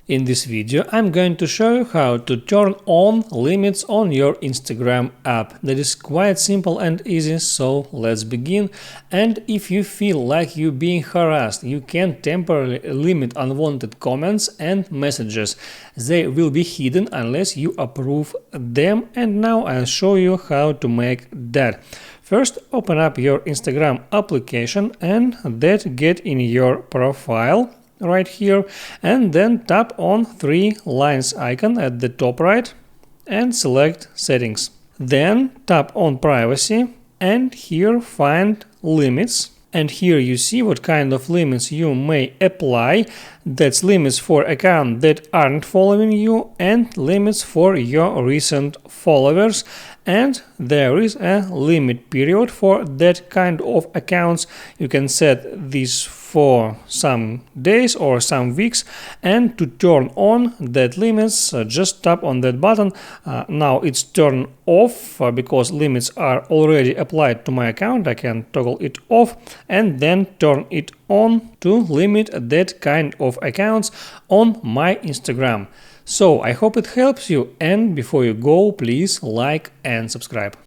In this video, I'm going to show you how to turn on limits on your Instagram app. That is quite simple and easy, so let's begin. And if you feel like you're being harassed, you can temporarily limit unwanted comments and messages. They will be hidden unless you approve them, and now I'll show you how to make that. First, open up your Instagram application and get in your profile right here, and then tap on three lines icon at the top right and select settings. Then tap on privacy and here find limits, and here you see what kind of limits you may apply. That's limits for accounts that aren't following you and limits for your recent followers, and there is a limit period for that kind of accounts. You can set this for some days or some weeks, and to turn on that limits, just tap on that button. Now it's turned off because limits are already applied to my account. I can toggle it off and then turn it on to limit that kind of accounts on my Instagram. So I hope it helps you, and before you go, please like and subscribe.